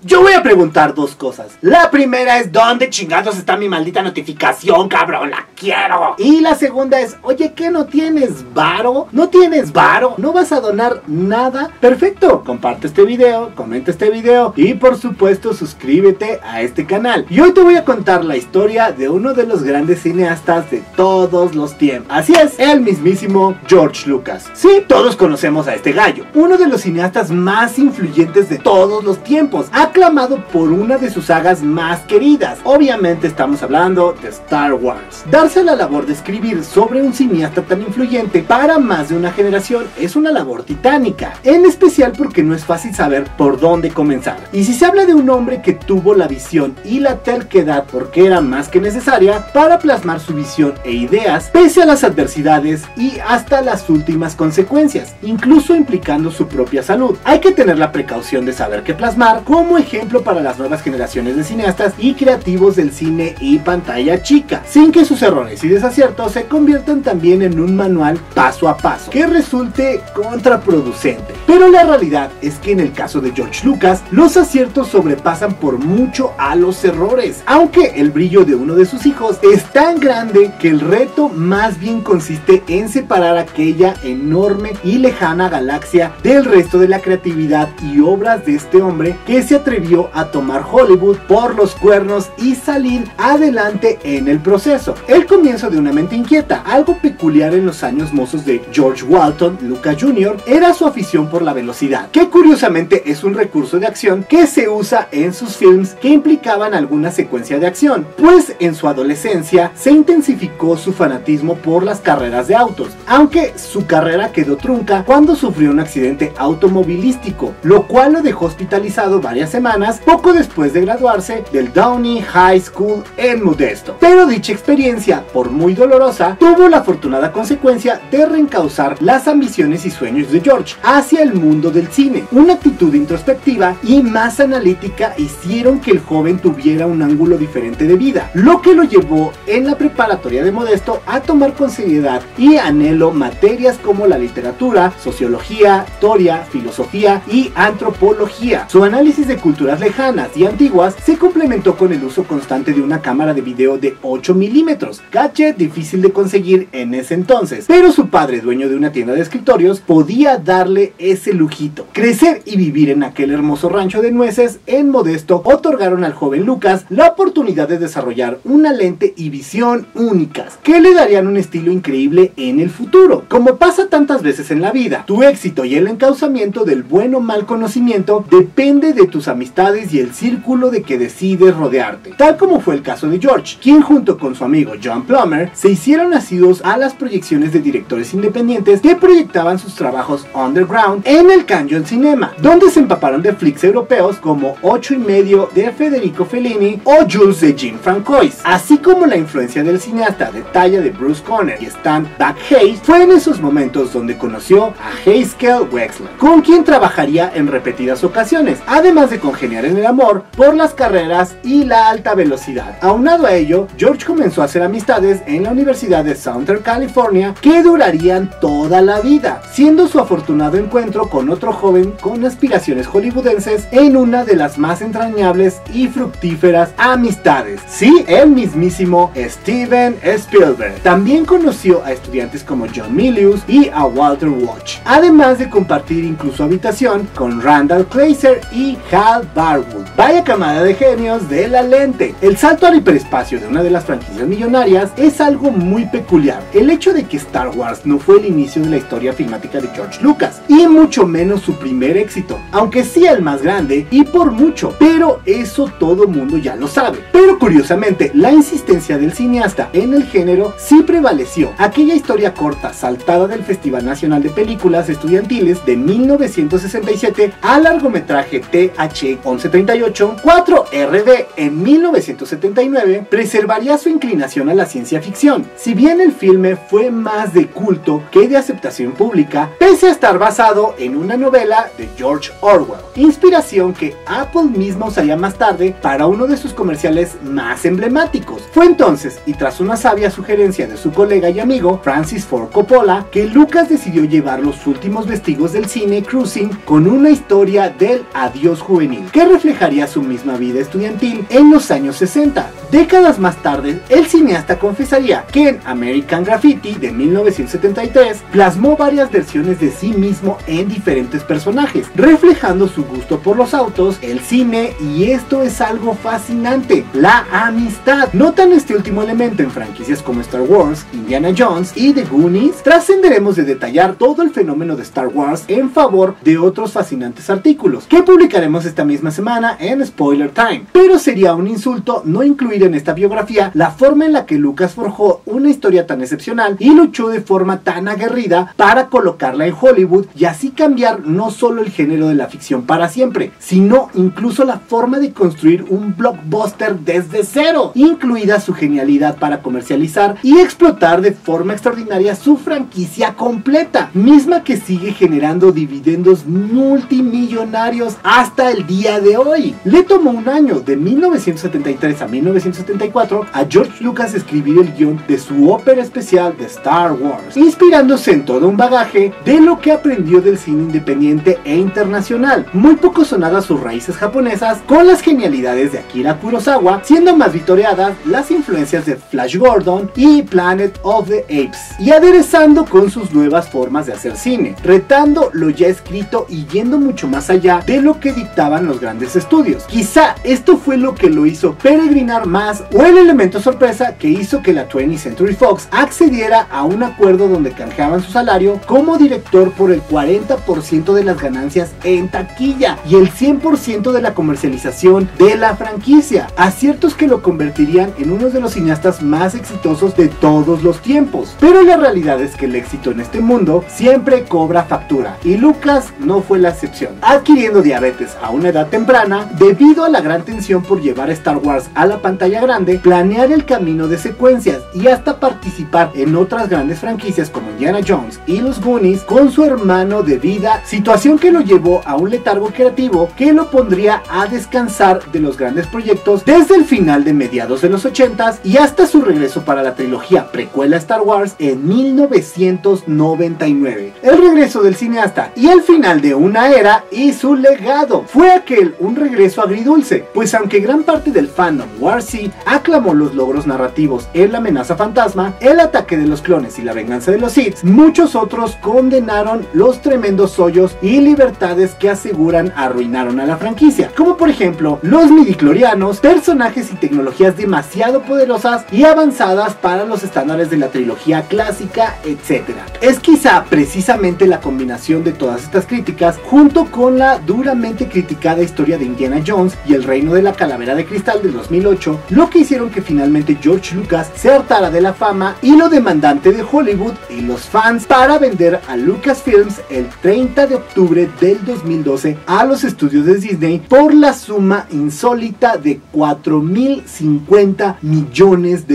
Yo voy a preguntar dos cosas. La primera es, ¿dónde chingados está mi maldita notificación, cabrón? ¡La quiero! Y la segunda es, oye, ¿qué no tienes varo? ¿No tienes varo? ¿No vas a donar nada? Perfecto, comparte este video, comenta este video y por supuesto suscríbete a este canal. Y hoy te voy a contar la historia de uno de los grandes cineastas de todos los tiempos. Así es, el mismísimo George Lucas. Sí, todos conocemos a este gallo, uno de los cineastas más influyentes de todos los tiempos, aclamado por una de sus sagas más queridas. Obviamente estamos hablando de Star Wars. Darse a la labor de escribir sobre un cineasta tan influyente para más de una generación es una labor titánica, en especial porque no es fácil saber por dónde comenzar. Y si se habla de un hombre que tuvo la visión y la terquedad, porque era más que necesaria, para plasmar su visión e ideas, pese a las adversidades y hasta las últimas consecuencias, incluso implicando su propia salud. Hay que tener la precaución de saber qué plasmar como ejemplo para las nuevas generaciones de cineastas y creativos del cine y pantalla chica, sin que sus errores y desaciertos se conviertan también en un manual paso a paso que resulte contraproducente. Pero la realidad es que en el caso de George Lucas, los aciertos sobrepasan por mucho a los errores, aunque el brillo de uno de sus hijos es tan grande que el reto más bien consiste en separar aquella enorme y lejana galaxia del resto de la creatividad y obras de este hombre que se atrevió a tomar Hollywood por los cuernos y salir adelante en el proceso. El comienzo de una mente inquieta, algo peculiar en los años mozos de George Walton Lucas Jr., era su afición por la velocidad, que curiosamente es un recurso de acción que se usa en sus films que implicaban alguna secuencia de acción, pues en su adolescencia se intensificó su fanatismo por las carreras de autos, aunque su carrera quedó trunca cuando sufrió un accidente automovilístico, lo cual lo dejó hospitalizado varias semanas poco después de graduarse del Downey High School en Modesto. Pero dicha experiencia, por muy dolorosa, tuvo la afortunada consecuencia de reencauzar las ambiciones y sueños de George hacia el mundo del cine. Una actitud introspectiva y más analítica hicieron que el joven tuviera un ángulo diferente de vida, lo que lo llevó en la preparatoria de Modesto a tomar con seriedad y anhelo materias como la literatura, sociología, historia, filosofía y antropología. Su análisis de culturas lejanas y antiguas se complementó con el uso constante de una cámara de video de 8 milímetros, gadget difícil de conseguir en ese entonces, pero su padre, dueño de una tienda de escritorios, podía darle ese lujito. Crecer y vivir en aquel hermoso rancho de nueces en Modesto otorgaron al joven Lucas la oportunidad de desarrollar una lente y visión únicas que le darían un estilo increíble en el futuro. Como pasa tantas veces en la vida, tu éxito y el encauzamiento del buen o mal conocimiento depende de tus amistades y el círculo de que decides rodearte, tal como fue el caso de George, quien junto con su amigo John Plummer se hicieron asiduos a las proyecciones de directores independientes que proyectaban sus trabajos underground en el Canyon Cinema, donde se empaparon de flicks europeos como 8 y medio de Federico Fellini o Jules de Jim Francois, así como la influencia del cineasta de talla de Bruce Conner y Stan Backhayes. Fue en esos momentos donde conoció a Haskell Wexler, con quien trabajaría en repetidas ocasiones, además de congeniar en el amor por las carreras y la alta velocidad. Aunado a ello, George comenzó a hacer amistades en la Universidad de Southern California que durarían toda la vida, siendo su afortunado encuentro con otro joven con aspiraciones hollywoodenses en una de las más entrañables y fructíferas amistades. Sí, el mismísimo Steven Spielberg. También conoció a estudiantes como John Milius y a Walter Walsh, además de compartir incluso habitación con Randall Kleiser y Hal Barwood. Vaya camada de genios de la lente. El salto al hiperespacio de una de las franquicias millonarias es algo muy peculiar. El hecho de que Star Wars no fue el inicio de la historia filmática de George Lucas, y mucho menos su primer éxito, aunque sí el más grande y por mucho, pero eso todo mundo ya lo sabe. Pero curiosamente, la insistencia del cineasta en el género sí prevaleció. Aquella historia corta saltada del Festival Nacional de Películas Estudiantiles de 1967 al largometraje TH-1138 4RD en 1979 preservaría su inclinación a la ciencia ficción. Si bien el filme fue más de culto que de aceptación pública, pese a estar basado en una novela de George Orwell, inspiración que Apple misma usaría más tarde para uno de sus comerciales más emblemáticos. Fue entonces, y tras una sabia sugerencia de su colega y amigo Francis Ford Coppola, que Lucas decidió llevar los últimos vestigos del cine cruising con una historia del adiós juvenil juvenil, que reflejaría su misma vida estudiantil en los años 60. Décadas más tarde, el cineasta confesaría que en American Graffiti de 1973 plasmó varias versiones de sí mismo en diferentes personajes, reflejando su gusto por los autos, el cine, y esto es algo fascinante, la amistad. Notan este último elemento en franquicias como Star Wars, Indiana Jones y The Goonies. Trascenderemos de detallar todo el fenómeno de Star Wars en favor de otros fascinantes artículos que publicaremos esta misma semana en Spoiler Time, pero sería un insulto no incluir en esta biografía la forma en la que Lucas forjó una historia tan excepcional y luchó de forma tan aguerrida para colocarla en Hollywood y así cambiar no solo el género de la ficción para siempre, sino incluso la forma de construir un blockbuster desde cero, incluida su genialidad para comercializar y explotar de forma extraordinaria su franquicia completa, misma que sigue generando dividendos multimillonarios hasta el día de hoy. Le tomó un año, de 1973 a 1974, a George Lucas escribir el guión de su ópera especial de Star Wars, inspirándose en todo un bagaje de lo que aprendió del cine independiente e internacional. Muy poco sonadas sus raíces japonesas, con las genialidades de Akira Kurosawa, siendo más vitoreadas las influencias de Flash Gordon y Planet of the Apes, y aderezando con sus nuevas formas de hacer cine, retando lo ya escrito y yendo mucho más allá de lo que dictaban los grandes estudios. Quizá esto fue lo que lo hizo peregrinar más, o el elemento sorpresa que hizo que la 20th Century Fox accediera a un acuerdo donde canjeaban su salario como director por el 40% de las ganancias en taquilla y el 100% de la comercialización de la franquicia, aciertos que lo convertirían en uno de los cineastas más exitosos de todos los tiempos. Pero la realidad es que el éxito en este mundo siempre cobra factura, y Lucas no fue la excepción, adquiriendo diabetes a una edad temprana debido a la gran tensión por llevar Star Wars a la pantalla grande, planear el camino de secuencias y hasta participar en otras grandes franquicias como Indiana Jones y los Goonies con su hermano de vida, situación que lo llevó a un letargo creativo que lo pondría a descansar de los grandes proyectos desde el final de mediados de los 80s y hasta su regreso para la trilogía precuela Star Wars en 1999. El regreso del cineasta y el final de una era y su legado fue un regreso agridulce, pues aunque gran parte del fandom War-C aclamó los logros narrativos en La amenaza fantasma, El ataque de los clones y La venganza de los Sith, muchos otros condenaron los tremendos hoyos y libertades que aseguran arruinaron a la franquicia, como por ejemplo los midichlorianos, personajes y tecnologías demasiado poderosas y avanzadas para los estándares de la trilogía clásica, etc. Es quizá precisamente la combinación de todas estas críticas, junto con la duramente criticada historia de Indiana Jones y el reino de la calavera de cristal del 2008, lo que hicieron que finalmente George Lucas se hartara de la fama y lo demandante de Hollywood y los fans para vender a Lucasfilms el 30 de octubre del 2012 a los estudios de Disney por la suma insólita de $4,050 millones,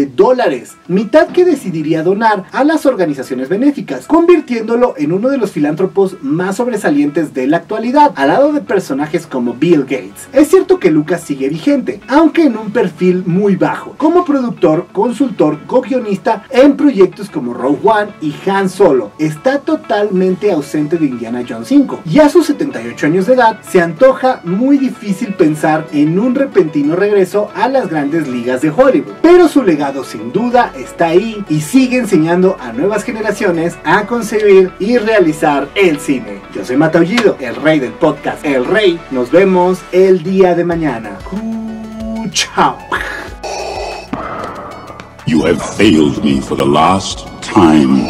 mitad que decidiría donar a las organizaciones benéficas, convirtiéndolo en uno de los filántropos más sobresalientes de la actualidad, al lado de personajes como Bill Gates. Es cierto que Lucas sigue vigente, aunque en un perfil muy bajo, como productor, consultor, co-guionista en proyectos como Rogue One y Han Solo. Está totalmente ausente de Indiana Jones 5, y a sus 78 años de edad se antoja muy difícil pensar en un repentino regreso a las grandes ligas de Hollywood, pero su legado sin duda está ahí y sigue enseñando a nuevas generaciones a concebir y realizar el cine. Yo soy Mataullido, el rey del podcast El Rey. Nos vemos el día de mañana. Chao. You have failed me for the last time.